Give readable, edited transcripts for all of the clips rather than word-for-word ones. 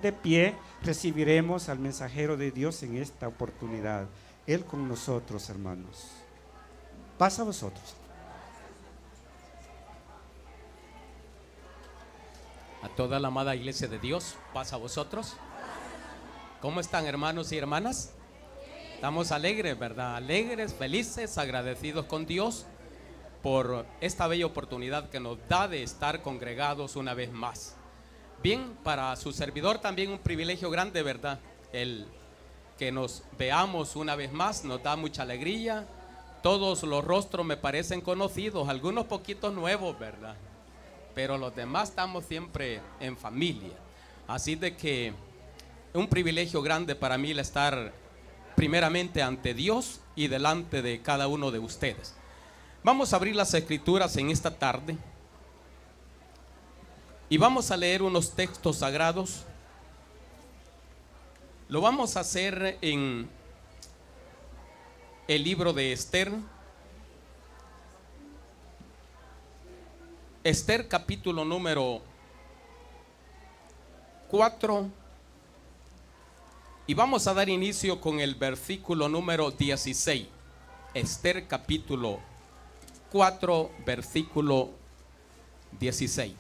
De pie, recibiremos al mensajero de Dios en esta oportunidad. Él con nosotros, hermanos. Pasa a vosotros. A toda la amada iglesia de Dios, pasa a vosotros. ¿Cómo están, hermanos y hermanas? Estamos alegres, ¿verdad? Alegres, felices, agradecidos con Dios por esta bella oportunidad que nos da de estar congregados una vez más. Bien, para su servidor también un privilegio grande, ¿verdad? El que nos veamos una vez más nos da mucha alegría. Todos los rostros me parecen conocidos, algunos poquitos nuevos, ¿verdad? Pero los demás estamos siempre en familia. Así de que un privilegio grande para mí el estar primeramente ante Dios y delante de cada uno de ustedes. Vamos a abrir las escrituras en esta tarde y vamos a leer unos textos sagrados. Lo vamos a hacer en el libro de Esther. Esther capítulo número 4. Y vamos a dar inicio con el versículo número 16. Esther capítulo 4, versículo 16.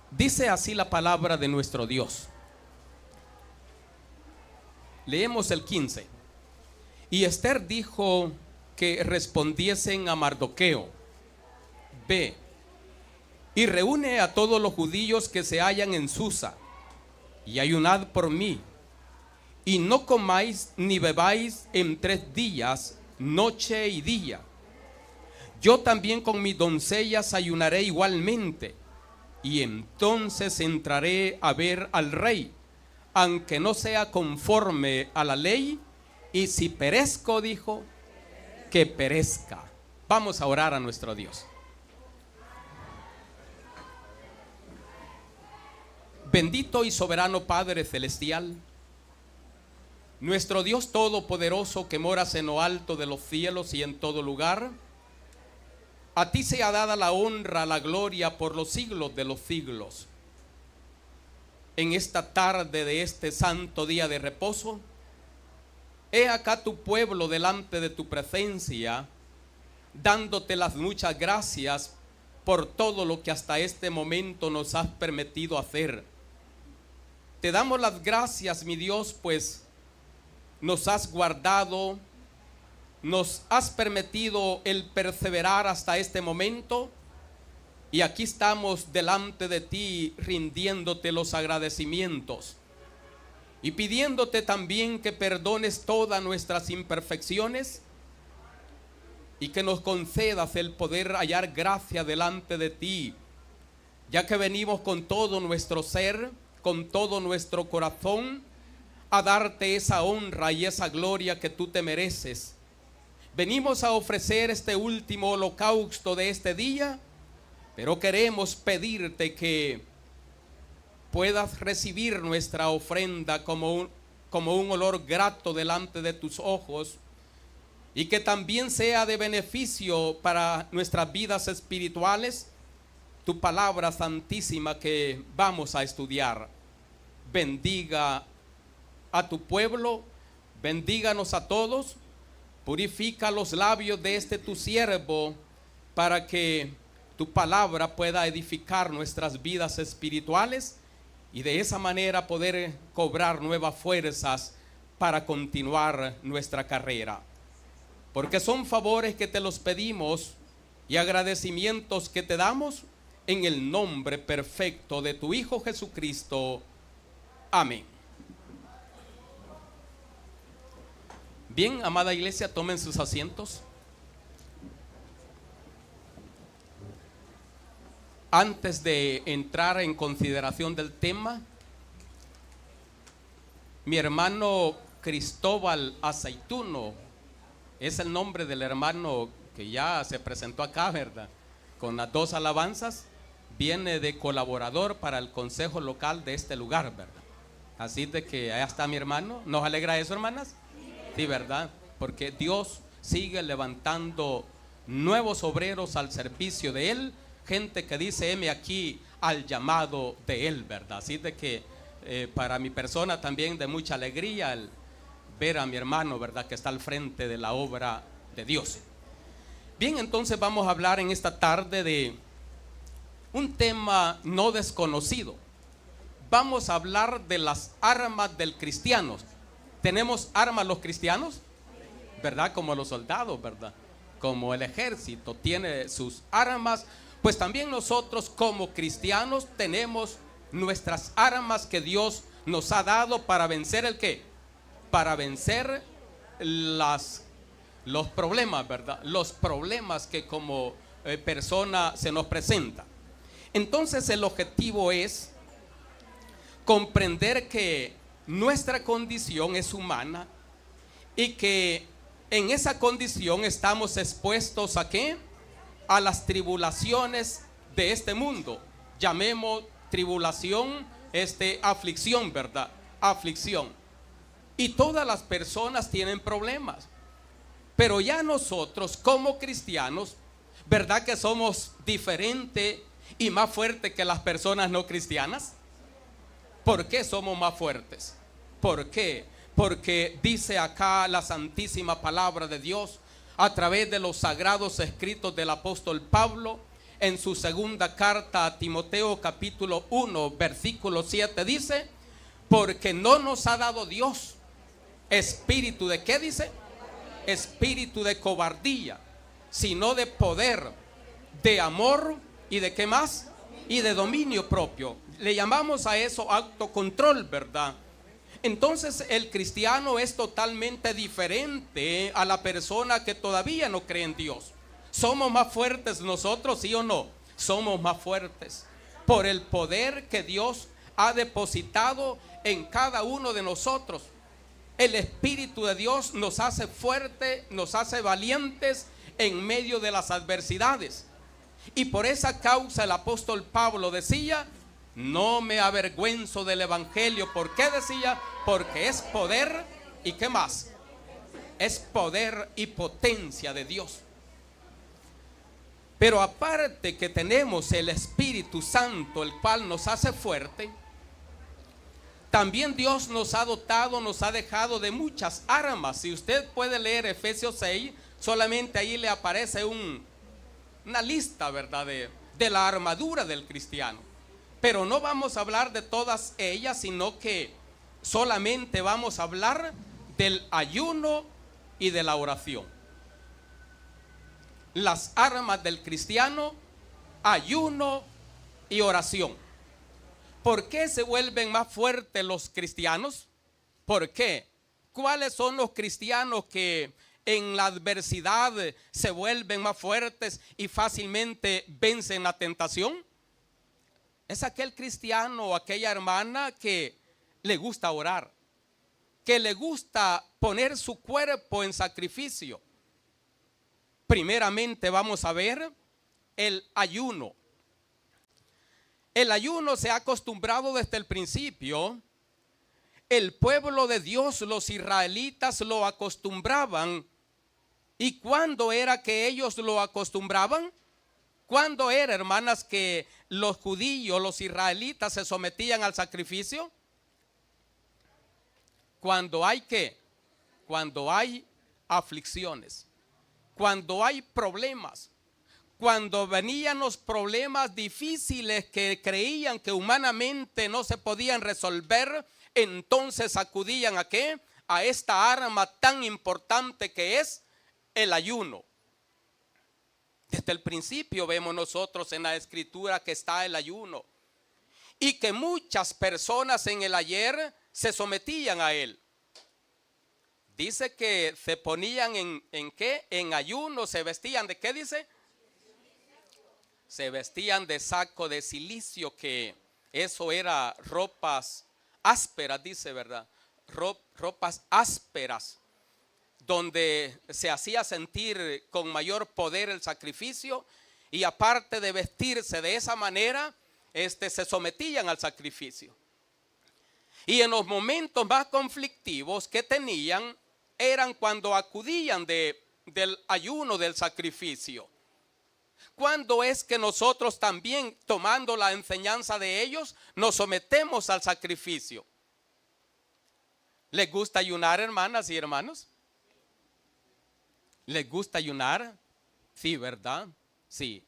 Dice así la palabra de nuestro Dios. Leemos el 15. Y Esther dijo que respondiesen a Mardoqueo: Ve y reúne a todos los judíos que se hallan en Susa, y ayunad por mí, y no comáis ni bebáis en 3 días, noche y día. Yo también con mis doncellas ayunaré igualmente, y entonces entraré a ver al rey, aunque no sea conforme a la ley, y si perezco, dijo, que perezca. Vamos a orar a nuestro Dios. Bendito y soberano Padre celestial, nuestro Dios todopoderoso que moras en lo alto de los cielos y en todo lugar, a ti sea dada la honra, la gloria por los siglos de los siglos. En esta tarde de este santo día de reposo, he acá tu pueblo delante de tu presencia, dándote las muchas gracias por todo lo que hasta este momento nos has permitido hacer. Te damos las gracias, mi Dios, pues nos has guardado, nos has permitido el perseverar hasta este momento, y aquí estamos delante de ti rindiéndote los agradecimientos y pidiéndote también que perdones todas nuestras imperfecciones y que nos concedas el poder hallar gracia delante de ti, ya que venimos con todo nuestro ser, con todo nuestro corazón, a darte esa honra y esa gloria que tú te mereces. Venimos a ofrecer este último holocausto de este día, pero queremos pedirte que puedas recibir nuestra ofrenda como un olor grato delante de tus ojos, y que también sea de beneficio para nuestras vidas espirituales tu palabra santísima que vamos a estudiar. Bendiga a tu pueblo, bendíganos a todos, purifica los labios de este tu siervo para que tu palabra pueda edificar nuestras vidas espirituales y de esa manera poder cobrar nuevas fuerzas para continuar nuestra carrera. Porque son favores que te los pedimos y agradecimientos que te damos en el nombre perfecto de tu Hijo Jesucristo. Amén. Bien, amada iglesia, tomen sus asientos. Antes de entrar en consideración del tema, mi hermano Cristóbal Aceituno, es el nombre del hermano que ya se presentó acá, ¿verdad? Con las 2 alabanzas, viene de colaborador para el consejo local de este lugar, ¿verdad? Así de que allá está mi hermano. ¿Nos alegra eso, hermanas? Sí, ¿verdad? Porque Dios sigue levantando nuevos obreros al servicio de Él, gente que dice, heme aquí al llamado de Él, ¿verdad? Así de que para mi persona también de mucha alegría el ver a mi hermano, ¿verdad?, que está al frente de la obra de Dios. Bien, entonces vamos a hablar en esta tarde de un tema no desconocido. Vamos a hablar de las armas del cristiano. ¿Tenemos armas los cristianos? ¿Verdad? Como los soldados, ¿verdad? Como el ejército tiene sus armas, pues también nosotros como cristianos tenemos nuestras armas que Dios nos ha dado para vencer ¿el qué? Para vencer los problemas, ¿verdad? Los problemas que como persona se nos presenta. Entonces el objetivo es comprender que nuestra condición es humana y que en esa condición estamos expuestos ¿a qué? A las tribulaciones de este mundo. Llamemos tribulación, aflicción, ¿verdad? Aflicción. Y todas las personas tienen problemas. Pero ya nosotros como cristianos, ¿verdad que somos diferentes y más fuertes que las personas no cristianas? ¿Por qué somos más fuertes? ¿Por qué? Porque dice acá la santísima palabra de Dios a través de los sagrados escritos del apóstol Pablo en su segunda carta a Timoteo capítulo 1 versículo 7 dice: porque no nos ha dado Dios espíritu de ¿qué dice? Espíritu de cobardía, sino de poder, de amor y de ¿qué más? Y de dominio propio. Le llamamos a eso autocontrol, ¿verdad? Entonces el cristiano es totalmente diferente a la persona que todavía no cree en Dios. ¿Somos más fuertes nosotros, sí o no? Somos más fuertes por el poder que Dios ha depositado en cada uno de nosotros. El Espíritu de Dios nos hace fuertes, nos hace valientes en medio de las adversidades. Y por esa causa el apóstol Pablo decía: no me avergüenzo del evangelio. ¿Por qué decía? Porque es poder y ¿qué más? Es poder y potencia de Dios. Pero aparte que tenemos el Espíritu Santo, el cual nos hace fuerte, también Dios nos ha dotado, nos ha dejado de muchas armas. Si usted puede leer Efesios 6, solamente ahí le aparece una lista, ¿verdad?, de la armadura del cristiano. Pero no vamos a hablar de todas ellas, sino que solamente vamos a hablar del ayuno y de la oración. Las armas del cristiano: ayuno y oración. ¿Por qué se vuelven más fuertes los cristianos? ¿Por qué? ¿Cuáles son los cristianos que en la adversidad se vuelven más fuertes y fácilmente vencen la tentación? Es aquel cristiano o aquella hermana que le gusta orar, que le gusta poner su cuerpo en sacrificio. Primeramente vamos a ver el ayuno. El ayuno se ha acostumbrado desde el principio. El pueblo de Dios, los israelitas, lo acostumbraban. ¿Y cuándo era que ellos lo acostumbraban? ¿Cuándo era, hermanas, que los judíos, los israelitas se sometían al sacrificio? Cuando hay ¿qué? Cuando hay aflicciones, cuando hay problemas, cuando venían los problemas difíciles que creían que humanamente no se podían resolver, entonces acudían ¿a qué? A esta arma tan importante que es el ayuno. Desde el principio vemos nosotros en la escritura que está el ayuno y que muchas personas en el ayer se sometían a él. Dice que se ponían ¿en qué? En ayuno, se vestían ¿de qué dice? Se vestían de saco de silicio, que eso era ropas ásperas, dice, ¿verdad? Ropas ásperas, donde se hacía sentir con mayor poder el sacrificio, y aparte de vestirse de esa manera, se sometían al sacrificio. Y en los momentos más conflictivos que tenían, eran cuando acudían del ayuno, del sacrificio. ¿Cuándo es que nosotros también, tomando la enseñanza de ellos, nos sometemos al sacrificio? ¿Les gusta ayunar, hermanas y hermanos? ¿Les gusta ayunar? Sí, ¿verdad? Sí.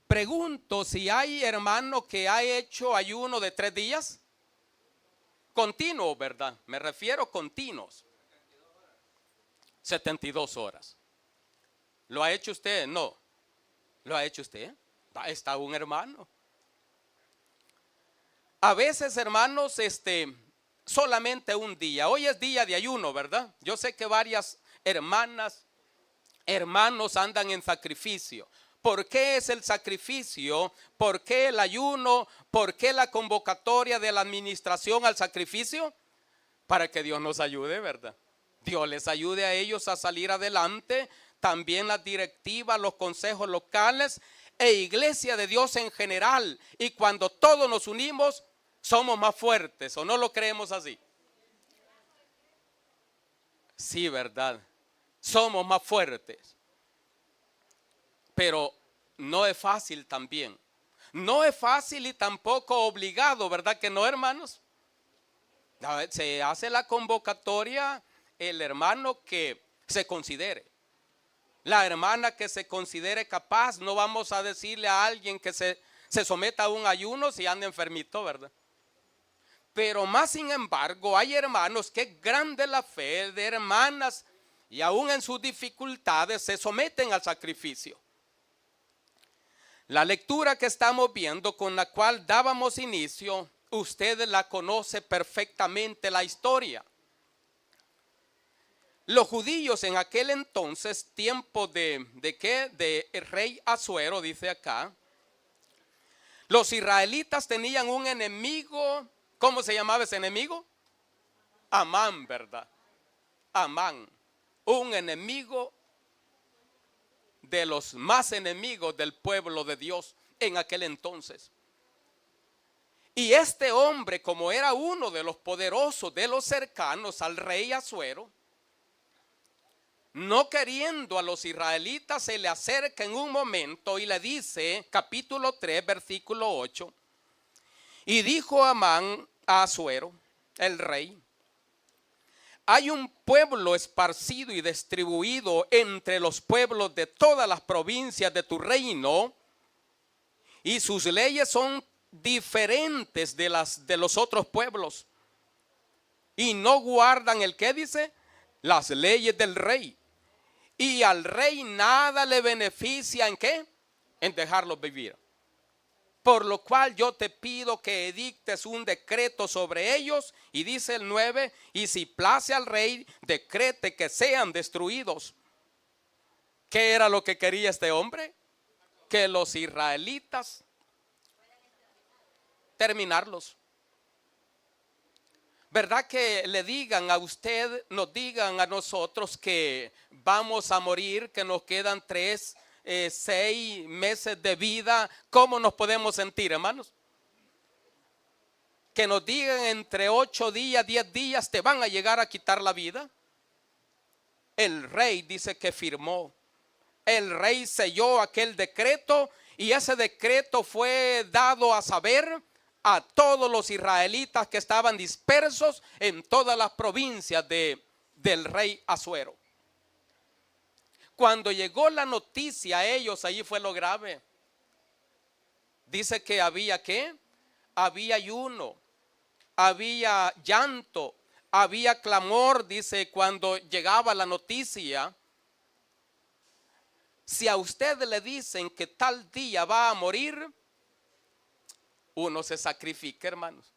Pregunto si hay hermano que ha hecho ayuno de 3 días. Continuo, ¿verdad? Me refiero continuos. 72 horas. ¿Lo ha hecho usted? No. ¿Lo ha hecho usted? Está un hermano. A veces, hermanos, solamente un día. Hoy es día de ayuno, ¿verdad? Yo sé que varias hermanas, hermanos andan en sacrificio. ¿Por qué es el sacrificio? ¿Por qué el ayuno? ¿Por qué la convocatoria de la administración al sacrificio? Para que Dios nos ayude, ¿verdad? Dios les ayude a ellos a salir adelante. También las directivas, los consejos locales e iglesia de Dios en general. Y cuando todos nos unimos, somos más fuertes. ¿O no lo creemos así? Sí, ¿verdad? Somos más fuertes. Pero no es fácil también. No es fácil y tampoco obligado, ¿verdad que no, hermanos? Se hace la convocatoria el hermano que se considere. La hermana que se considere capaz. No vamos a decirle a alguien que se someta a un ayuno si anda enfermito, ¿verdad? Pero más sin embargo hay hermanos que es grande la fe de hermanas y aún en sus dificultades se someten al sacrificio. La lectura que estamos viendo, con la cual dábamos inicio, usted la conoce perfectamente la historia. Los judíos en aquel entonces, tiempo de el rey Asuero, dice acá, los israelitas tenían un enemigo. ¿Cómo se llamaba ese enemigo? Amán, ¿verdad? Amán, un enemigo de los más enemigos del pueblo de Dios en aquel entonces. Y este hombre, como era uno de los poderosos, de los cercanos al rey Asuero, no queriendo a los israelitas, se le acerca en un momento y le dice, capítulo 3, versículo 8, y dijo Amán a Asuero, el rey: hay un pueblo esparcido y distribuido entre los pueblos de todas las provincias de tu reino, y sus leyes son diferentes de las de los otros pueblos, y no guardan el que dice las leyes del rey, y al rey nada le beneficia en qué, en dejarlos vivir. Por lo cual yo te pido que edictes un decreto sobre ellos. Y dice el 9, y si place al rey, decrete que sean destruidos. ¿Qué era lo que quería este hombre? Que los israelitas terminarlos. ¿Verdad que le digan a usted, nos digan a nosotros que vamos a morir, que nos quedan 6 meses de vida? ¿Cómo nos podemos sentir, hermanos? Que nos digan entre 8 días, 10 días te van a llegar a quitar la vida. El rey dice que firmó. El rey selló aquel decreto y ese decreto fue dado a saber a todos los israelitas que estaban dispersos en todas las provincias del rey Asuero. Cuando llegó la noticia a ellos, allí fue lo grave. Dice que había ¿qué? Había ayuno, había llanto, había clamor. Dice, cuando llegaba la noticia, si a usted le dicen que tal día va a morir, uno se sacrifica, hermanos.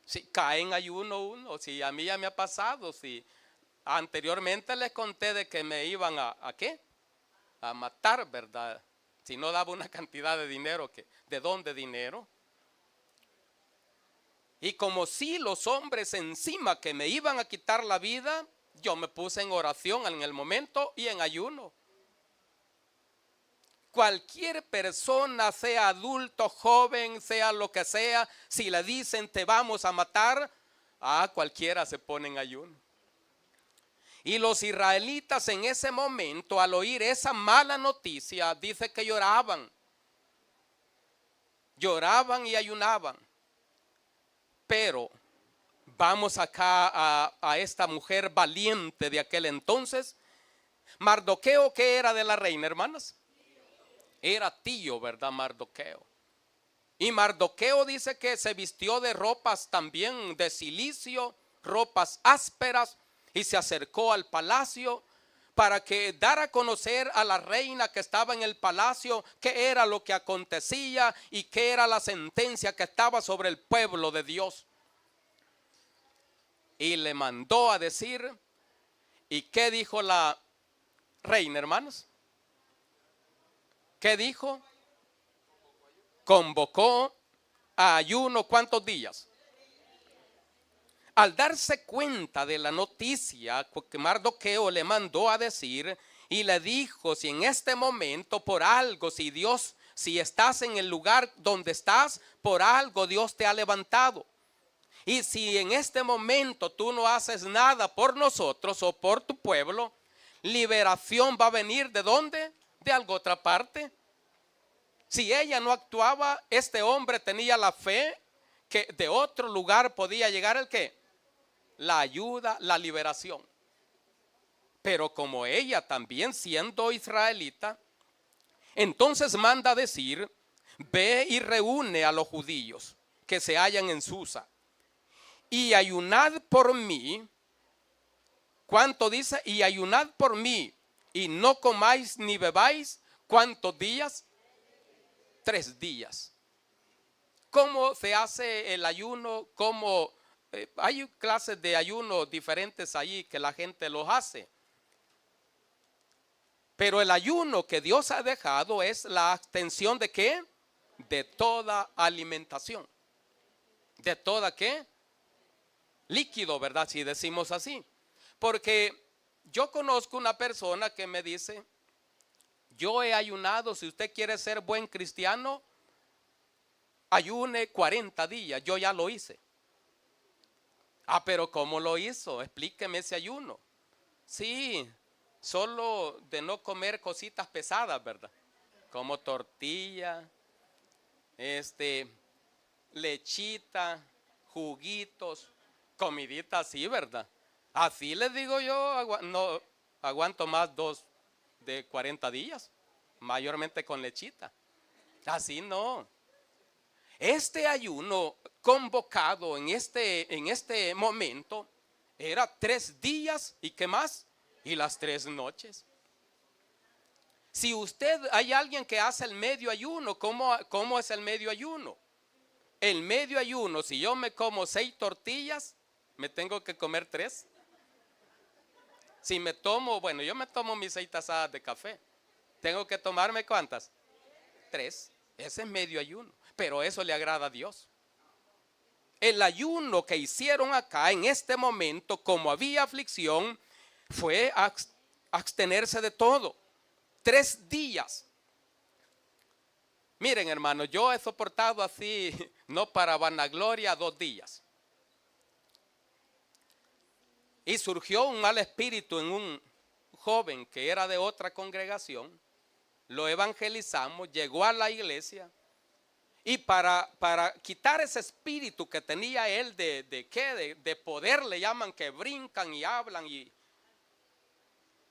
Si cae en ayuno uno, si a mí ya me ha pasado, si anteriormente les conté de que me iban a ¿qué? A matar, ¿verdad? Si no daba una cantidad de dinero, ¿de dónde dinero? Y como si los hombres encima que me iban a quitar la vida, yo me puse en oración en el momento y en ayuno. Cualquier persona, sea adulto, joven, sea lo que sea, si le dicen te vamos a matar, cualquiera se pone en ayuno. Y los israelitas en ese momento, al oír esa mala noticia, dice que lloraban. Lloraban y ayunaban. Pero vamos acá a esta mujer valiente de aquel entonces. Mardoqueo, ¿qué era de la reina, hermanas? Era tío, ¿verdad? Mardoqueo. Y Mardoqueo dice que se vistió de ropas también de cilicio, ropas ásperas, y se acercó al palacio para que dara a conocer a la reina que estaba en el palacio qué era lo que acontecía y qué era la sentencia que estaba sobre el pueblo de Dios. Y le mandó a decir, ¿y qué dijo la reina, hermanos? ¿Qué dijo? Convocó a ayuno, ¿cuántos días? Al darse cuenta de la noticia que Mardoqueo le mandó a decir, y le dijo, si en este momento por algo, si estás en el lugar donde estás, por algo Dios te ha levantado. Y si en este momento tú no haces nada por nosotros o por tu pueblo, liberación va a venir ¿de dónde? De alguna otra parte. Si ella no actuaba, este hombre tenía la fe que de otro lugar podía llegar el ¿qué? La ayuda, la liberación. Pero como ella también siendo israelita, entonces manda a decir, ve y reúne a los judíos que se hallan en Susa y ayunad por mí. ¿Cuánto dice? Y ayunad por mí y no comáis ni bebáis. ¿Cuántos días? 3 días. ¿Cómo se hace el ayuno? ¿Cómo? Hay clases de ayuno diferentes allí que la gente los hace. Pero el ayuno que Dios ha dejado es la abstención de ¿qué? De toda alimentación. ¿De toda qué? Líquido, ¿verdad? Si decimos así. Porque yo conozco una persona que me dice, yo he ayunado, si usted quiere ser buen cristiano, ayune 40 días, yo ya lo hice. Pero ¿cómo lo hizo? Explíqueme ese ayuno. Sí, solo de no comer cositas pesadas, ¿verdad? Como tortilla, lechita, juguitos, comidita así, ¿verdad? Así les digo yo, no aguanto más 2 de 40 días, mayormente con lechita. Así no. Este ayuno convocado en este momento era 3 días y ¿qué más? Y las 3 noches. Si hay alguien que hace el medio ayuno, ¿cómo es el medio ayuno? El medio ayuno, si yo me como 6 tortillas, me tengo que comer 3. Si me tomo, yo me tomo mis 6 tazadas de café. ¿Tengo que tomarme cuántas? 3. Ese es medio ayuno. Pero eso le agrada a Dios. El ayuno que hicieron acá en este momento, como había aflicción, fue abstenerse de todo. 3 días. Miren, hermanos, yo he soportado así, no para vanagloria, 2 días. Y surgió un mal espíritu en un joven que era de otra congregación. Lo evangelizamos, llegó a la iglesia. Y para quitar ese espíritu que tenía él de poder, le llaman que brincan y hablan. Y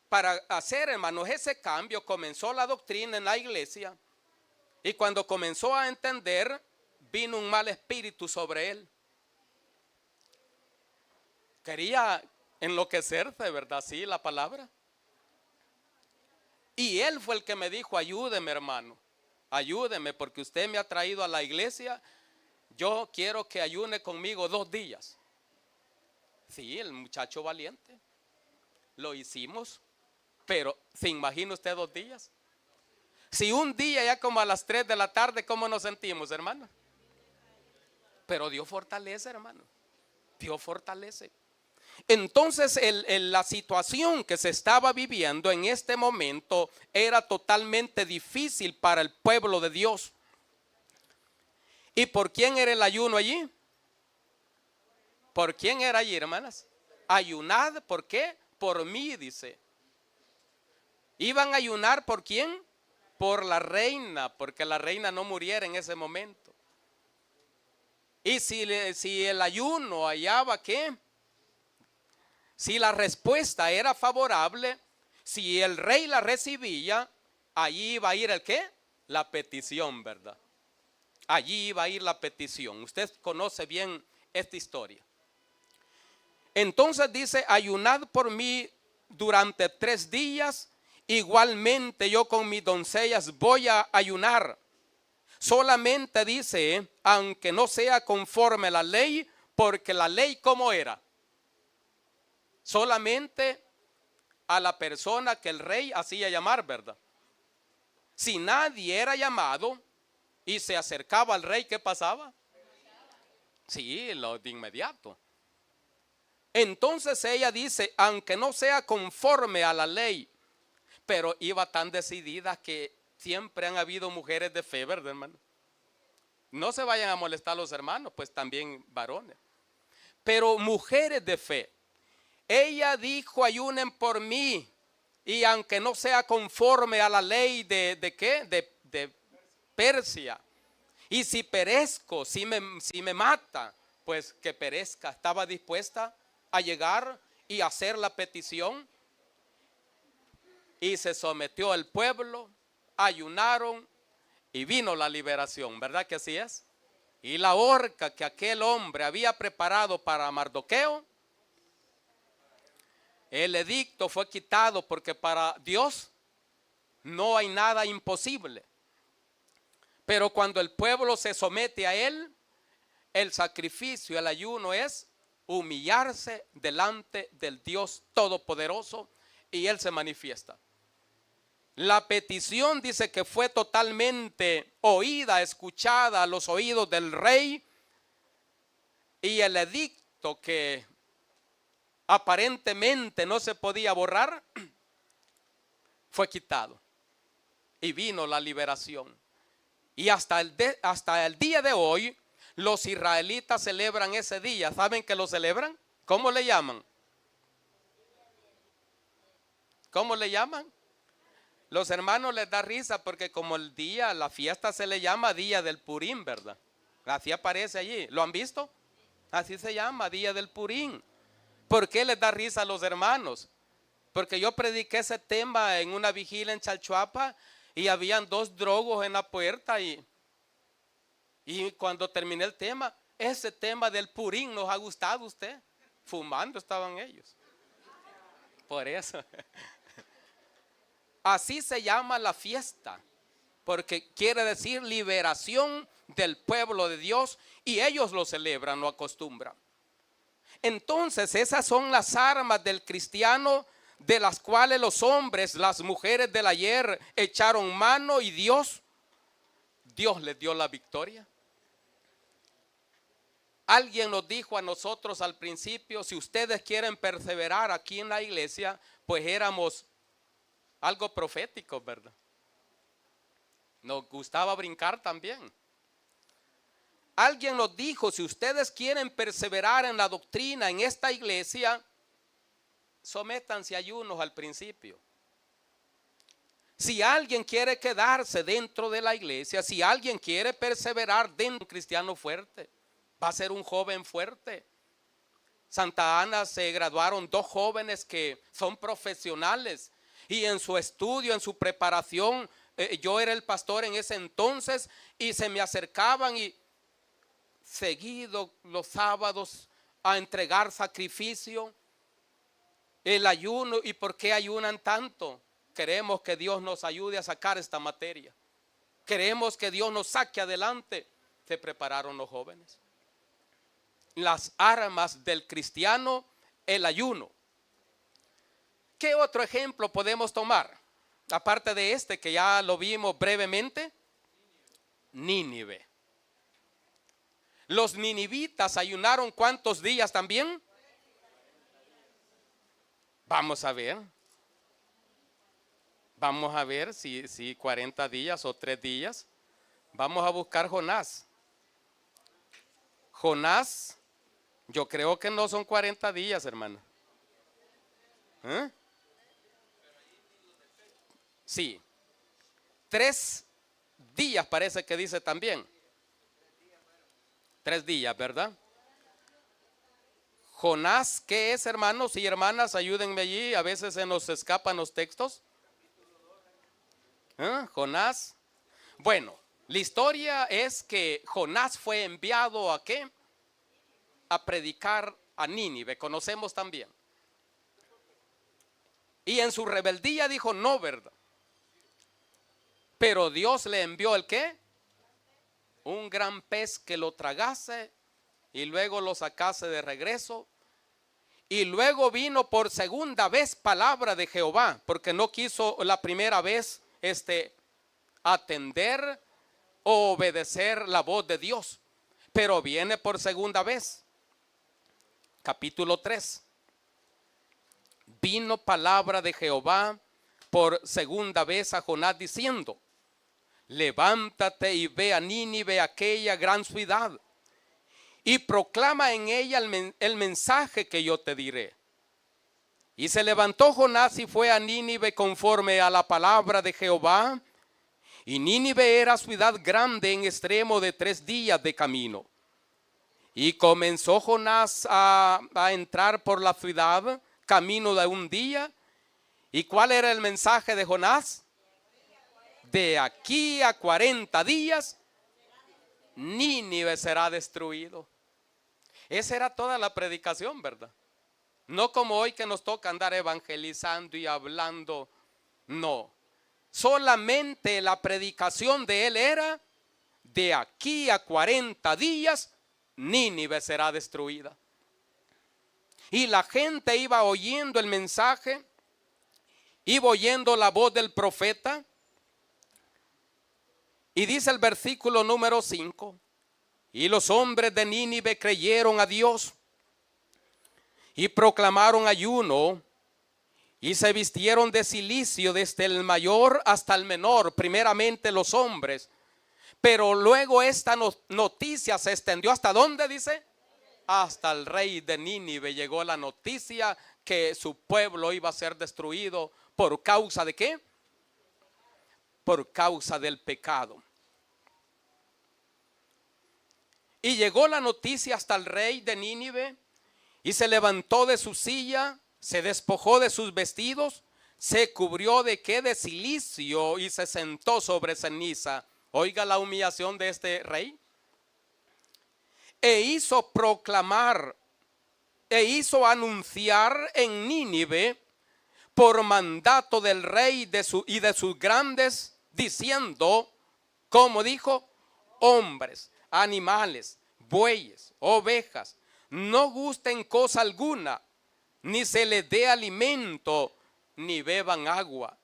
para hacer, hermanos, ese cambio, comenzó la doctrina en la iglesia. Y cuando comenzó a entender, vino un mal espíritu sobre él. Quería enloquecerse, ¿verdad? Sí, la palabra. Y él fue el que me dijo, ayúdeme, hermano. Ayúdeme porque usted me ha traído a la iglesia. Yo quiero que ayune conmigo 2 días. Sí, el muchacho valiente. Lo hicimos. Pero, ¿se imagina usted 2 días? Si un día ya como a las 3 de la tarde, ¿cómo nos sentimos, hermano? Pero Dios fortalece, hermano. Dios fortalece. Entonces la situación que se estaba viviendo en este momento era totalmente difícil para el pueblo de Dios. ¿Y por quién era el ayuno allí? ¿Por quién era allí, hermanas? Ayunad, ¿por qué? por mí, dice. Iban a ayunar ¿por quién? Por la reina, porque la reina no muriera en ese momento. Y si el ayuno hallaba ¿qué? Si la respuesta era favorable, si el rey la recibía, allí iba a ir el ¿qué? La petición, ¿verdad? Allí iba a ir la petición. Usted conoce bien esta historia. Entonces dice, ayunad por mí durante 3 días. Igualmente yo con mis doncellas voy a ayunar. Solamente dice, aunque no sea conforme a la ley, porque la ley ¿cómo era? Solamente a la persona que el rey hacía llamar, ¿verdad? Si nadie era llamado y se acercaba al rey, ¿qué pasaba? Sí, lo de inmediato. Entonces ella dice, aunque no sea conforme a la ley, pero iba tan decidida que siempre han habido mujeres de fe, ¿verdad, hermano? No se vayan a molestar los hermanos, pues también varones. Pero mujeres de fe. Ella dijo, ayunen por mí, y aunque no sea conforme a la ley de ¿qué? De Persia. Y si perezco, si me mata, pues que perezca. Estaba dispuesta a llegar y hacer la petición. Y se sometió el pueblo, ayunaron y vino la liberación, ¿verdad que así es? Y la horca que aquel hombre había preparado para Mardoqueo, el edicto fue quitado, porque para Dios no hay nada imposible. Pero cuando el pueblo se somete a él, el sacrificio, el ayuno es humillarse delante del Dios Todopoderoso, y él se manifiesta. La petición dice que fue totalmente oída, escuchada a los oídos del rey, y el edicto que aparentemente no se podía borrar fue quitado y vino la liberación. Y hasta el día de hoy los israelitas celebran ese día. ¿Saben que lo celebran? ¿Cómo le llaman? ¿Cómo le llaman? Los hermanos les da risa porque como el día, la fiesta se le llama Día del Purim, ¿verdad? Así aparece allí. ¿Lo han visto? Así se llama, Día del Purim. ¿Por qué les da risa a los hermanos? Porque yo prediqué ese tema en una vigilia en Chalchuapa y habían 2 drogos en la puerta y cuando terminé el tema, ese tema del Purim nos ha gustado a usted. Fumando estaban ellos. Por eso. Así se llama la fiesta, porque quiere decir liberación del pueblo de Dios, y ellos lo celebran, lo acostumbran. Entonces esas son las armas del cristiano, de las cuales los hombres, las mujeres del ayer echaron mano, y Dios les dio la victoria. Alguien nos dijo a nosotros al principio, si ustedes quieren perseverar aquí en la iglesia, pues éramos algo profético, ¿verdad? Nos gustaba brincar también. Alguien nos dijo, si ustedes quieren perseverar en la doctrina en esta iglesia, sométanse a ayunos al principio. Si alguien quiere quedarse dentro de la iglesia, si alguien quiere perseverar dentro de un cristiano fuerte, va a ser un joven fuerte. Santa Ana se graduaron 2 jóvenes que son profesionales, y en su estudio, en su preparación, yo era el pastor en ese entonces, y se me acercaban y seguido los sábados a entregar sacrificio, el ayuno. ¿Y por qué ayunan tanto? Queremos que Dios nos ayude a sacar esta materia. Queremos que Dios nos saque adelante. Se prepararon los jóvenes. Las armas del cristiano, el ayuno. ¿Qué otro ejemplo podemos tomar? Aparte de este que ya lo vimos brevemente, Nínive. Los ninivitas ayunaron ¿cuántos días también? Vamos a ver. Vamos a ver si 40 días o 3 días. Vamos a buscar Jonás. Jonás, yo creo que no son 40 días, hermano. ¿Eh? Sí. 3 días parece que dice también. 3 días, ¿verdad? Jonás, ¿qué es, hermanos y hermanas? Ayúdenme allí, a veces se nos escapan los textos. Jonás. Bueno, la historia es que Jonás fue enviado ¿a qué? A predicar a Nínive, conocemos también. Y en su rebeldía dijo no, ¿verdad? Pero Dios le envió ¿el qué? Un gran pez que lo tragase y luego lo sacase de regreso. Y luego vino por segunda vez palabra de Jehová, porque no quiso la primera vez atender o obedecer la voz de Dios. Pero viene por segunda vez. Capítulo 3. Vino palabra de Jehová por segunda vez a Jonás diciendo: levántate y ve a Nínive, aquella gran ciudad, y proclama en ella el mensaje que yo te diré. Y se levantó Jonás y fue a Nínive conforme a la palabra de Jehová. Y Nínive era ciudad grande en extremo de 3 días de camino. Y comenzó Jonás a entrar por la ciudad camino de 1 día. ¿Y cuál era el mensaje de Jonás? De aquí a 40 días Nínive será destruido. Esa era toda la predicación, ¿verdad? No como hoy que nos toca andar evangelizando y hablando. No. Solamente la predicación de él era: de aquí a 40 días Nínive será destruida. Y la gente iba oyendo el mensaje, iba oyendo la voz del profeta. Y dice el versículo número 5: y los hombres de Nínive creyeron a Dios y proclamaron ayuno y se vistieron de cilicio desde el mayor hasta el menor, primeramente los hombres. Pero luego esta noticia se extendió ¿hasta dónde dice? Hasta el rey de Nínive llegó la noticia que su pueblo iba a ser destruido. ¿Por causa de qué? Por causa del pecado. Y llegó la noticia hasta el rey de Nínive, y se levantó de su silla, se despojó de sus vestidos, se cubrió ¿de qué? De cilicio, y se sentó sobre ceniza. Oiga la humillación de este rey. E hizo proclamar, e hizo anunciar en Nínive por mandato del rey y de sus grandes, diciendo, como dijo, hombres, animales, bueyes, ovejas, no gusten cosa alguna, ni se les dé alimento, ni beban agua,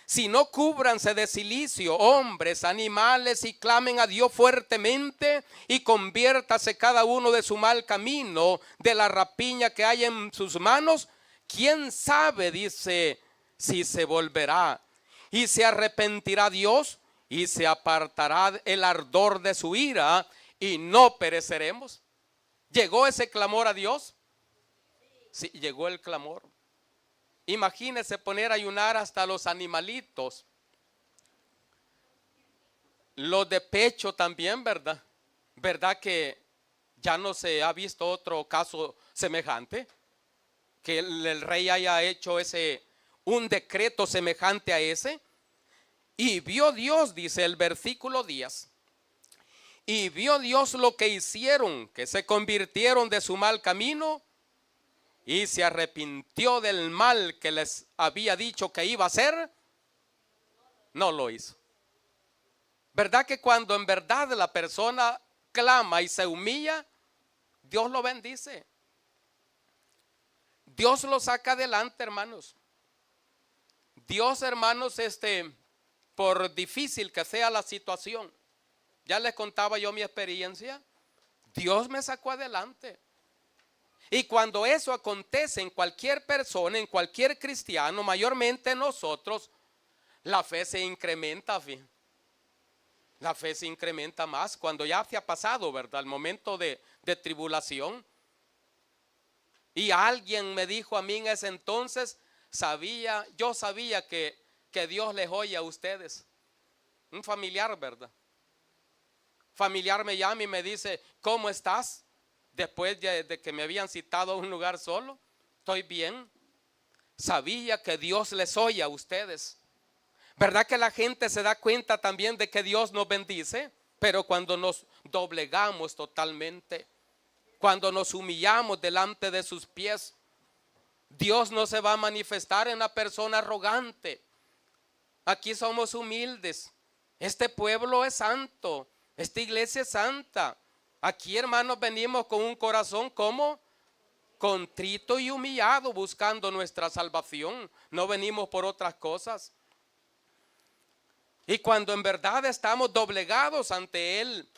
sino cúbranse de cilicio, hombres, animales, y clamen a Dios fuertemente, y conviértase cada uno de su mal camino, de la rapiña que hay en sus manos. ¿Quién sabe, dice, si se volverá y se arrepentirá Dios y se apartará el ardor de su ira y no pereceremos? ¿Llegó ese clamor a Dios? Sí, llegó el clamor. Imagínese poner a ayunar hasta los animalitos, los de pecho también, ¿verdad? ¿Verdad que ya no se ha visto otro caso semejante? Que el rey haya hecho un decreto semejante a ese. Y vio Dios, dice el versículo 10, y vio Dios lo que hicieron, que se convirtieron de su mal camino, y se arrepintió del mal que les había dicho que iba a hacer. No lo hizo. ¿Verdad que cuando en verdad la persona clama y se humilla, Dios lo bendice? Dios lo saca adelante, hermanos. Dios, hermanos, por difícil que sea la situación, ya les contaba yo mi experiencia, Dios me sacó adelante. Y cuando eso acontece en cualquier persona, en cualquier cristiano, mayormente nosotros, la fe se incrementa, la fe se incrementa más cuando ya se ha pasado, ¿verdad? El momento de tribulación. Y alguien me dijo a mí en ese entonces: yo sabía que Dios les oye a ustedes. Un familiar, ¿verdad? Familiar me llama y me dice, ¿cómo estás? Después de que me habían citado a un lugar solo. Estoy bien. Sabía que Dios les oye a ustedes. ¿Verdad que la gente se da cuenta también de que Dios nos bendice? Pero cuando nos doblegamos totalmente, cuando nos humillamos delante de sus pies, Dios no se va a manifestar en la persona arrogante. Aquí somos humildes. Este pueblo es santo. Esta iglesia es santa. Aquí, hermanos, venimos con un corazón como contrito y humillado, buscando nuestra salvación. No venimos por otras cosas. Y cuando en verdad estamos doblegados ante Él,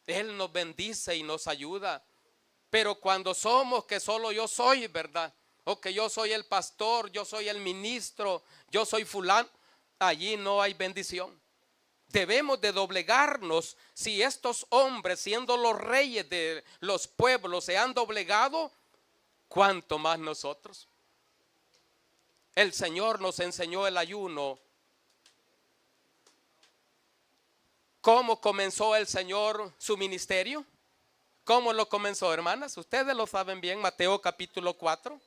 Él nos bendice y nos ayuda. Pero cuando somos que solo yo soy, ¿verdad? O que yo soy el pastor, yo soy el ministro, yo soy fulano, allí no hay bendición. Debemos de doblegarnos. Si estos hombres, siendo los reyes de los pueblos, se han doblegado, ¿cuánto más nosotros? El Señor nos enseñó el ayuno. ¿Cómo comenzó el Señor su ministerio? ¿Cómo lo comenzó, hermanas? Ustedes lo saben bien, Mateo capítulo 4.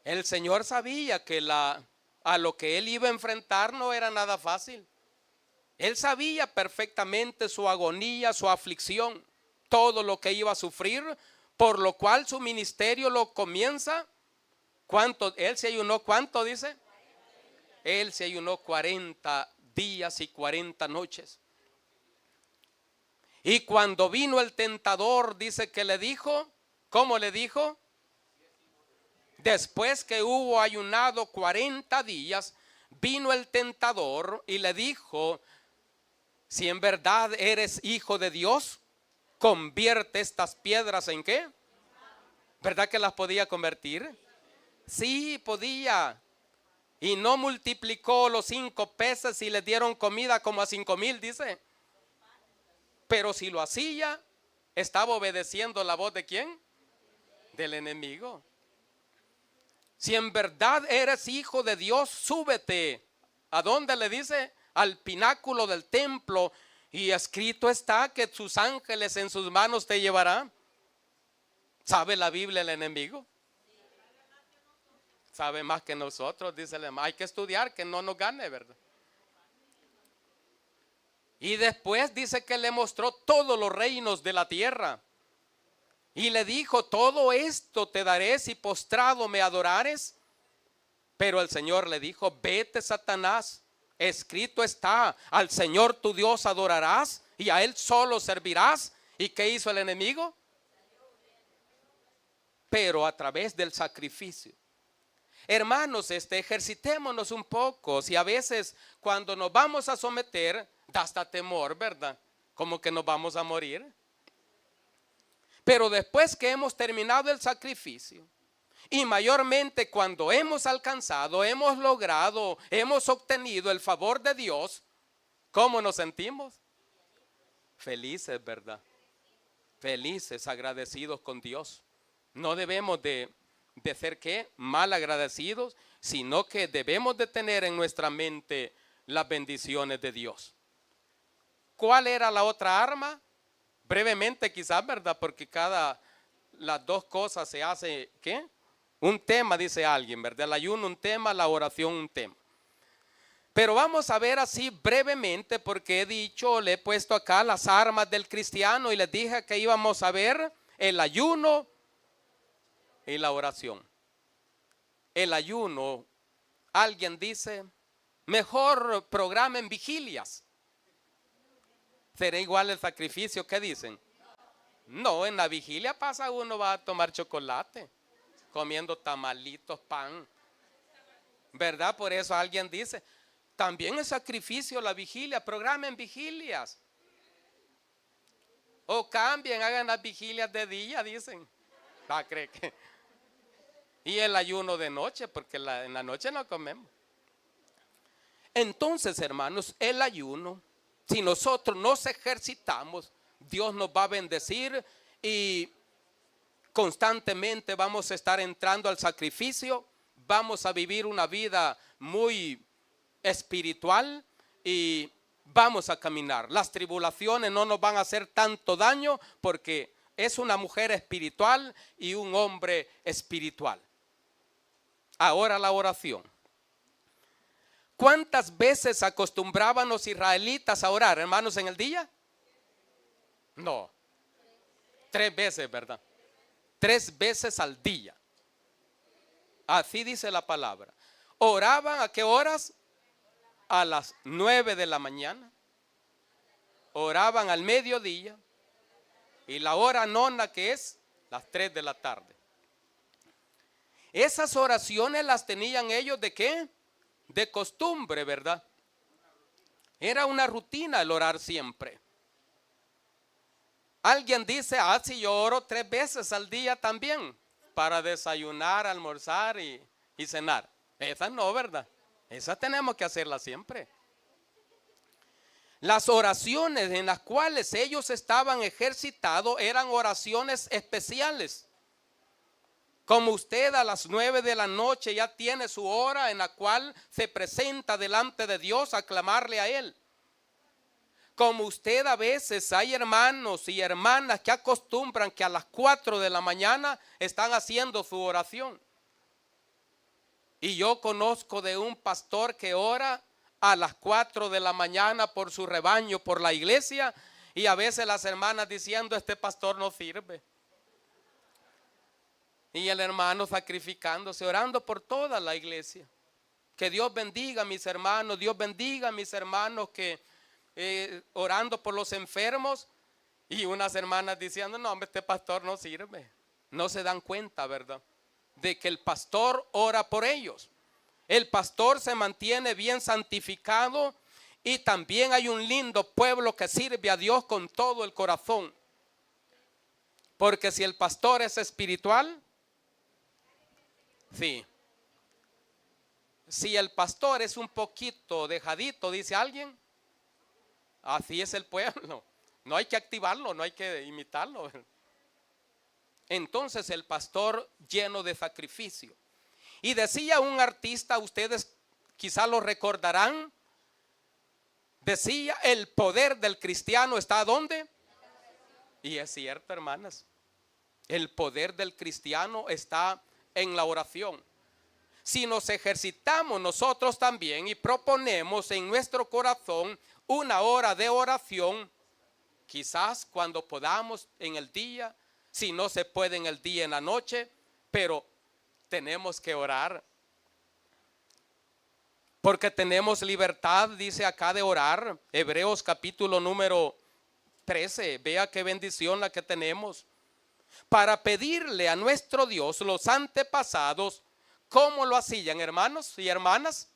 El Señor sabía que a lo que Él iba a enfrentar no era nada fácil. Él sabía perfectamente su agonía, su aflicción, todo lo que iba a sufrir, por lo cual su ministerio lo comienza. ¿Cuánto? Él se ayunó, ¿cuánto dice? Él se ayunó 40 días y 40 noches. Y cuando vino el tentador, dice que le dijo, ¿cómo le dijo? Después que hubo ayunado 40 días, vino el tentador y le dijo, si en verdad eres hijo de Dios, convierte estas piedras ¿en qué? ¿Verdad que las podía convertir? Sí, podía. Y no multiplicó los 5 peces y le dieron comida como a 5,000, dice. Pero si lo hacía, estaba obedeciendo la voz ¿de quién? Del enemigo. Si en verdad eres hijo de Dios, súbete. ¿A dónde le dice? Al pináculo del templo. Y escrito está que sus ángeles en sus manos te llevarán. ¿Sabe la Biblia el enemigo? Sabe más que nosotros, dice el hermano. Hay que estudiar que no nos gane, ¿verdad? Y después dice que le mostró todos los reinos de la tierra. Y le dijo, todo esto te daré si postrado me adorares. Pero el Señor le dijo, vete, Satanás. Escrito está, al Señor tu Dios adorarás y a Él solo servirás. ¿Y qué hizo el enemigo? Pero a través del sacrificio. Hermanos, ejercitémonos un poco. Si a veces cuando nos vamos a someter, da hasta temor, ¿verdad? Como que nos vamos a morir. Pero después que hemos terminado el sacrificio, y mayormente cuando hemos alcanzado, hemos logrado, hemos obtenido el favor de Dios, ¿cómo nos sentimos? Felices, ¿verdad? Felices, agradecidos con Dios. No debemos de ser ¿qué? Mal agradecidos, sino que debemos de tener en nuestra mente las bendiciones de Dios. ¿Cuál era la otra arma? Brevemente quizás, ¿verdad? Porque las dos cosas se hace, ¿qué? Un tema, dice alguien, ¿verdad? El ayuno un tema, la oración un tema. Pero vamos a ver así brevemente, porque le he puesto acá las armas del cristiano y les dije que íbamos a ver el ayuno y la oración. El ayuno, alguien dice, mejor programen vigilias. ¿Será igual el sacrificio? ¿Qué dicen? No, en la vigilia pasa uno va a tomar chocolate, comiendo tamalitos, pan, ¿verdad? Por eso alguien dice, también es sacrificio la vigilia, programen vigilias. O cambien, hagan las vigilias de día, dicen. ¿Cree que? Y el ayuno de noche, porque en la noche no comemos. Entonces, hermanos, el ayuno, si nosotros nos ejercitamos, Dios nos va a bendecir y constantemente vamos a estar entrando al sacrificio, vamos a vivir una vida muy espiritual y vamos a caminar. Las tribulaciones no nos van a hacer tanto daño porque es una mujer espiritual y un hombre espiritual. Ahora la oración. ¿Cuántas veces acostumbraban los israelitas a orar, hermanos, en el día? No. 3 veces, ¿verdad? 3 veces al día. Así dice la palabra. ¿Oraban a qué horas? A las 9 de la mañana. Oraban al mediodía. Y la hora nona, que es las 3 de la tarde. Esas oraciones las tenían ellos ¿de qué? De costumbre, ¿verdad? Era una rutina el orar siempre. Alguien dice, si yo oro 3 veces al día también, para desayunar, almorzar y cenar. Esa no, ¿verdad? Esa tenemos que hacerla siempre. Las oraciones en las cuales ellos estaban ejercitados eran oraciones especiales. Como usted a las 9 de la noche ya tiene su hora en la cual se presenta delante de Dios a clamarle a Él. Como usted a veces hay hermanos y hermanas que acostumbran que a las 4 de la mañana están haciendo su oración. Y yo conozco de un pastor que ora a las 4 de la mañana por su rebaño, por la iglesia, y a veces las hermanas diciendo, este pastor no sirve. Y el hermano sacrificándose, orando por toda la iglesia. Que Dios bendiga a mis hermanos, Dios bendiga a mis hermanos que orando por los enfermos, y unas hermanas diciendo, no hombre, este pastor no sirve. No se dan cuenta, ¿verdad?, de que el pastor ora por ellos. El pastor se mantiene bien santificado y también hay un lindo pueblo que sirve a Dios con todo el corazón. Porque si el pastor es espiritual, sí. Si el pastor es un poquito dejadito, dice alguien, así es el pueblo. No hay que activarlo, no hay que imitarlo. Entonces el pastor lleno de sacrificio. Y decía un artista, ustedes quizá lo recordarán, decía, el poder del cristiano está ¿dónde? Y es cierto, hermanas. El poder del cristiano está en la oración. Si nos ejercitamos nosotros también y proponemos en nuestro corazón una hora de oración, quizás cuando podamos en el día, si no se puede en el día, en la noche, pero tenemos que orar. Porque tenemos libertad, dice acá, de orar. Hebreos capítulo número 13, vea qué bendición la que tenemos. Para pedirle a nuestro Dios los antepasados, ¿cómo lo hacían, hermanos y hermanas?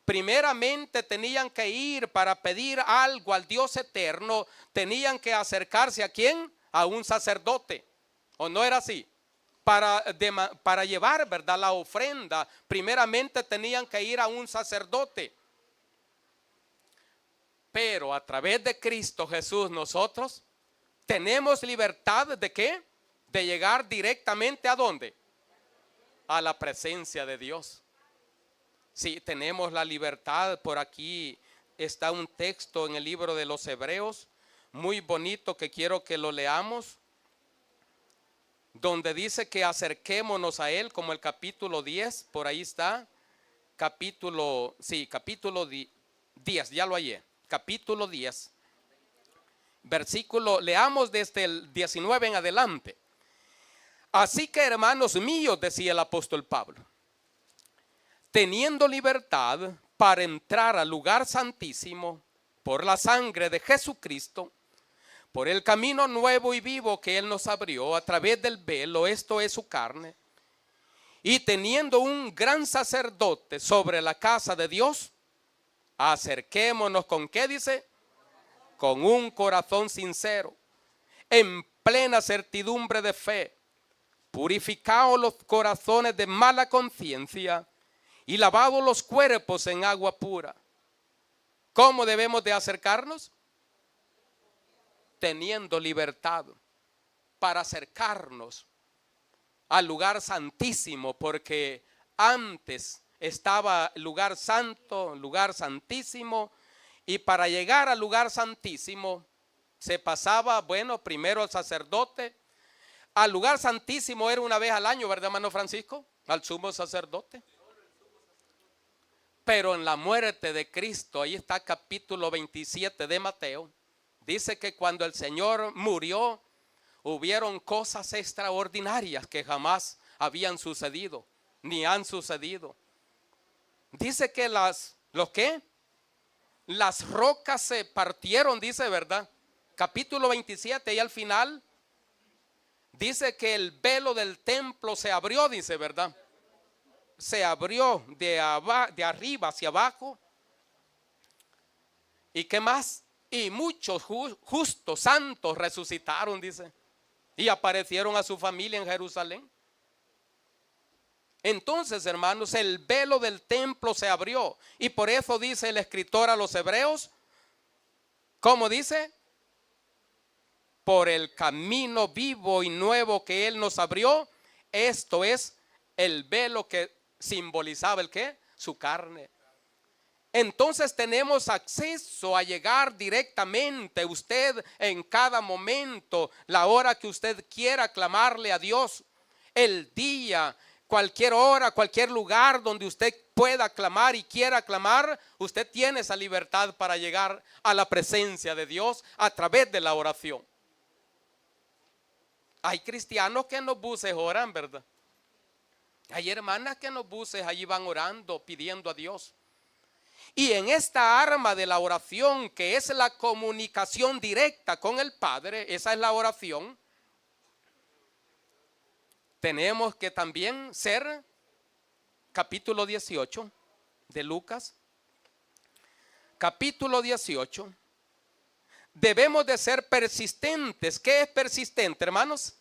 Primeramente tenían que ir para pedir algo al Dios eterno, tenían que acercarse ¿a quién? A un sacerdote. ¿O no era así? Para llevar, ¿verdad?, la ofrenda, primeramente tenían que ir a un sacerdote. Pero a través de Cristo Jesús nosotros tenemos libertad ¿de qué? De llegar directamente ¿a dónde? A la presencia de Dios. Sí, tenemos la libertad. Por aquí está un texto en el libro de los Hebreos, muy bonito, que quiero que lo leamos, donde dice que acerquémonos a Él, como el capítulo 10, por ahí está, capítulo 10, ya lo hallé, capítulo 10, versículo, leamos desde el 19 en adelante. Así que, hermanos míos, decía el apóstol Pablo, teniendo libertad para entrar al lugar santísimo por la sangre de Jesucristo, por el camino nuevo y vivo que Él nos abrió a través del velo, esto es su carne, y teniendo un gran sacerdote sobre la casa de Dios, acerquémonos ¿con qué dice? Con un corazón sincero, en plena certidumbre de fe, purificados los corazones de mala conciencia y lavados los cuerpos en agua pura. ¿Cómo debemos de acercarnos? Teniendo libertad para acercarnos al lugar santísimo, porque antes estaba el lugar santo, lugar santísimo, y para llegar al lugar santísimo se pasaba, bueno, primero el sacerdote. Al lugar santísimo era una vez al año, ¿verdad, hermano Francisco? Al sumo sacerdote. Pero en la muerte de Cristo, ahí está capítulo 27 de Mateo, dice que cuando el Señor murió, hubieron cosas extraordinarias que jamás habían sucedido, ni han sucedido. Dice que las rocas se partieron, dice, ¿verdad? Capítulo 27 y al final dice que el velo del templo se abrió, dice, ¿verdad? Se abrió de arriba hacia abajo. ¿Y qué más? Y muchos justos, santos resucitaron, dice, y aparecieron a su familia en Jerusalén. Entonces, hermanos, el velo del templo se abrió. Y por eso dice el escritor a los hebreos, ¿cómo dice? Por el camino vivo y nuevo que Él nos abrió. Esto es el velo que simbolizaba el ¿qué? Su carne. Entonces tenemos acceso a llegar directamente, usted en cada momento, la hora que usted quiera clamarle a Dios, el día, cualquier hora, cualquier lugar donde usted pueda clamar y quiera clamar, usted tiene esa libertad para llegar a la presencia de Dios a través de la oración. Hay cristianos que en los buses oran, ¿verdad? Hay hermanas que en los buses allí van orando, pidiendo a Dios. Y en esta arma de la oración, que es la comunicación directa con el Padre, esa es la oración, tenemos que también ser, capítulo 18 de Lucas, capítulo 18, debemos de ser persistentes. ¿Qué es persistente, hermanos?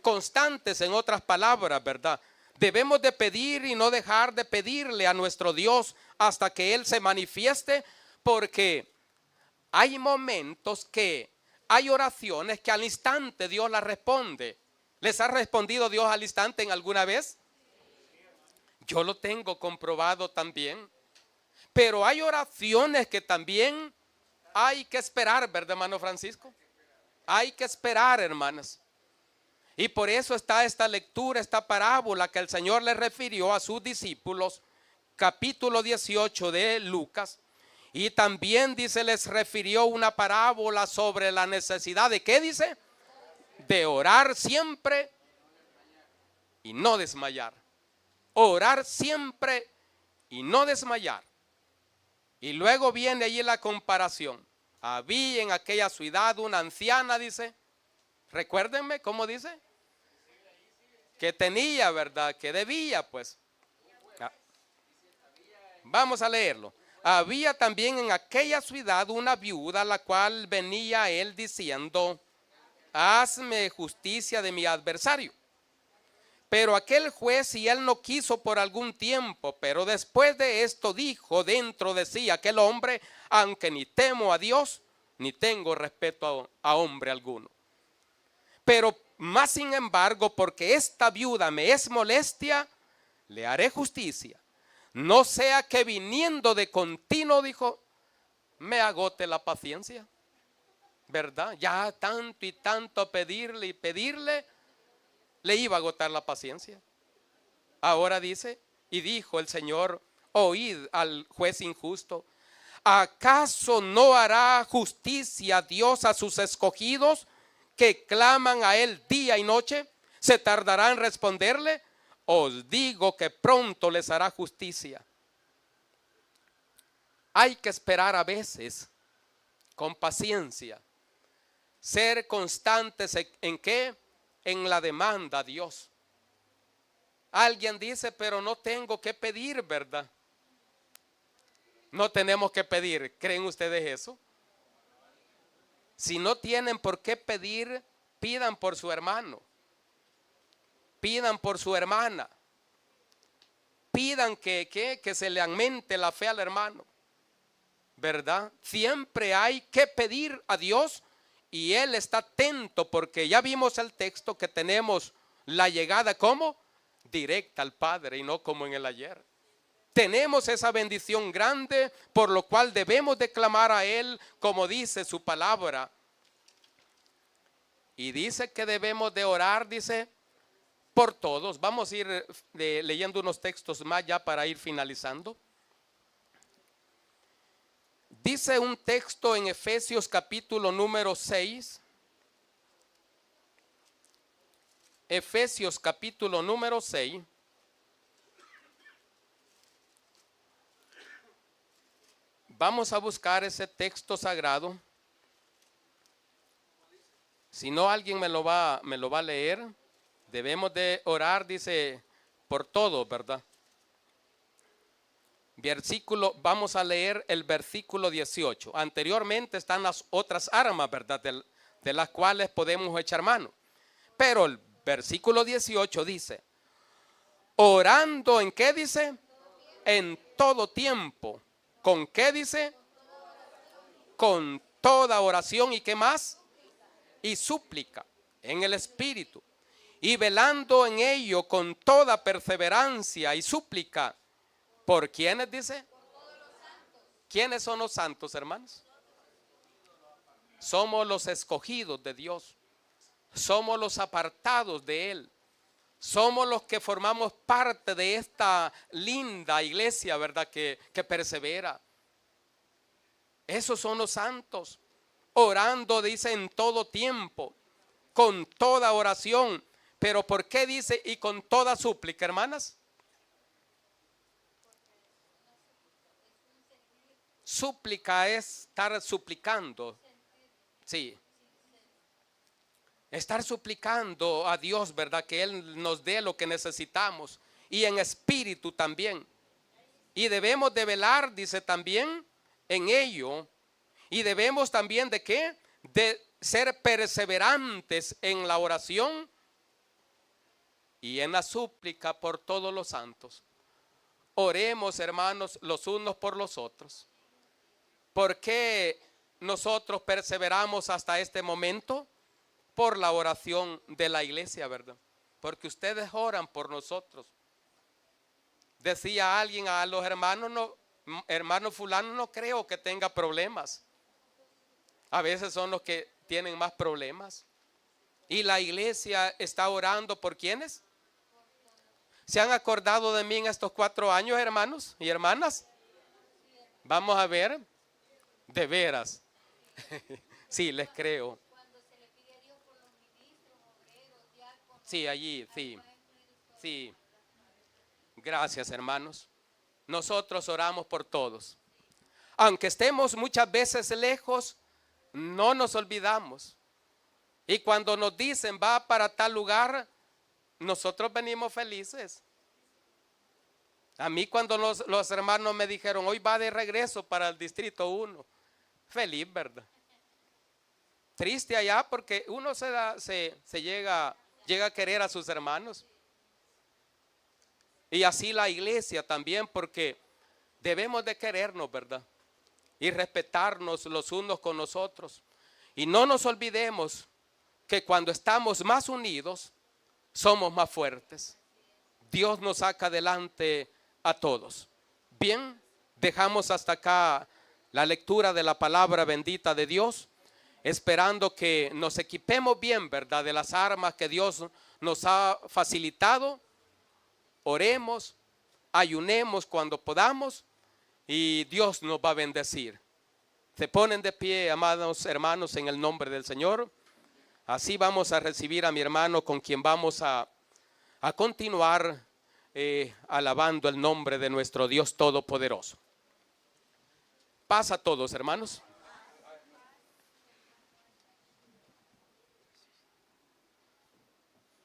Constantes, en otras palabras, ¿verdad? Debemos de pedir y no dejar de pedirle a nuestro Dios hasta que Él se manifieste, porque hay momentos que hay oraciones que al instante Dios las responde. ¿Les ha respondido Dios al instante en alguna vez? Yo lo tengo comprobado también. Pero hay oraciones que también hay que esperar, ¿verdad, hermano Francisco? Hay que esperar, hermanas. Y por eso está esta lectura, esta parábola que el Señor le refirió a sus discípulos, capítulo 18 de Lucas. Y también dice, les refirió una parábola sobre la necesidad de, ¿qué dice? De orar siempre y no desmayar. Orar siempre y no desmayar. Y luego viene allí la comparación. Había en aquella ciudad una anciana, dice, recuérdenme, ¿cómo dice? Que tenía, ¿verdad? Que debía, pues. Vamos a leerlo. Había también en aquella ciudad una viuda, la cual venía a él diciendo, hazme justicia de mi adversario. Pero aquel juez, y él no quiso por algún tiempo, pero después de esto dijo dentro de sí aquel hombre, aunque ni temo a Dios, ni tengo respeto a hombre alguno. Pero más sin embargo, porque esta viuda me es molestia, le haré justicia. No sea que viniendo de continuo, dijo, me agote la paciencia. ¿Verdad? Ya tanto y tanto pedirle y pedirle, le iba a agotar la paciencia. Ahora dice, y dijo el Señor, oíd al juez injusto. ¿Acaso no hará justicia Dios a sus escogidos que claman a Él día y noche? ¿Se tardará en responderle? Os digo que pronto les hará justicia. Hay que esperar a veces con paciencia. Ser constantes ¿en qué? En la demanda a Dios. Alguien dice, pero no tengo que pedir, ¿verdad? No tenemos que pedir. ¿Creen ustedes eso? Si no tienen por qué pedir, pidan por su hermano. Pidan por su hermana. Pidan que se le aumente la fe al hermano. ¿Verdad? Siempre hay que pedir a Dios y Él está atento, porque ya vimos el texto que tenemos la llegada, ¿cómo? directa al Padre y no como en el ayer. Tenemos esa bendición grande, por lo cual debemos de clamar a Él, como dice su palabra. Y dice que debemos de orar, dice, por todos. Vamos a ir leyendo unos textos más ya para ir finalizando. Dice un texto en Efesios capítulo número 6. Efesios capítulo número 6. Vamos a buscar ese texto sagrado. Si no, alguien me lo va a leer. Debemos de orar, dice, por todo, ¿verdad? Vamos a leer el versículo 18. Anteriormente están las otras armas, ¿verdad? De las cuales podemos echar mano. Pero el versículo 18 dice, orando, ¿en qué dice? En todo tiempo. ¿Con qué dice? Con toda oración. ¿Y qué más? Y súplica en el Espíritu. Y velando en ello con toda perseverancia y súplica. ¿Por quiénes dice? ¿Quiénes son los santos, hermanos? Somos los escogidos de Dios. Somos los apartados de Él. Somos los que formamos parte de esta linda iglesia, ¿verdad? Que persevera. Esos son los santos. Orando, dice, en todo tiempo, con toda oración. Pero ¿por qué dice y con toda súplica, hermanas? Súplica es estar suplicando. Sí. Estar suplicando a Dios, ¿verdad? Que Él nos dé lo que necesitamos. Y en espíritu también. Y debemos de velar, dice también, en ello. Y debemos también de ¿qué? De ser perseverantes en la oración y en la súplica por todos los santos. Oremos, hermanos, los unos por los otros. ¿Por qué nosotros perseveramos hasta este momento? Por la oración de la iglesia, ¿verdad? Porque ustedes oran por nosotros. Decía alguien a los hermanos, no, hermano fulano no creo que tenga problemas. A veces son los que tienen más problemas. Y la iglesia está orando por ¿quiénes? ¿Se han acordado de mí en estos 4 años, hermanos y hermanas? Vamos a ver. De veras. Sí, les creo. Sí, allí, sí. Sí. Gracias, hermanos. Nosotros oramos por todos. Aunque estemos muchas veces lejos, no nos olvidamos. Y cuando nos dicen va para tal lugar, nosotros venimos felices. A mí cuando los hermanos me dijeron hoy va de regreso para el distrito 1, feliz, ¿verdad? Triste allá porque uno se llega a querer a sus hermanos. Y así la iglesia también, porque debemos de querernos, ¿verdad? Y respetarnos los unos con los otros. Y no nos olvidemos que cuando estamos más unidos, somos más fuertes. Dios nos saca adelante a todos. Bien, dejamos hasta acá la lectura de la palabra bendita de Dios, esperando que nos equipemos bien, ¿verdad? De las armas que Dios nos ha facilitado. Oremos, ayunemos cuando podamos y Dios nos va a bendecir. Se ponen de pie, amados hermanos, en el nombre del Señor. Así vamos a recibir a mi hermano con quien vamos a continuar alabando el nombre de nuestro Dios Todopoderoso. Paz a todos, hermanos.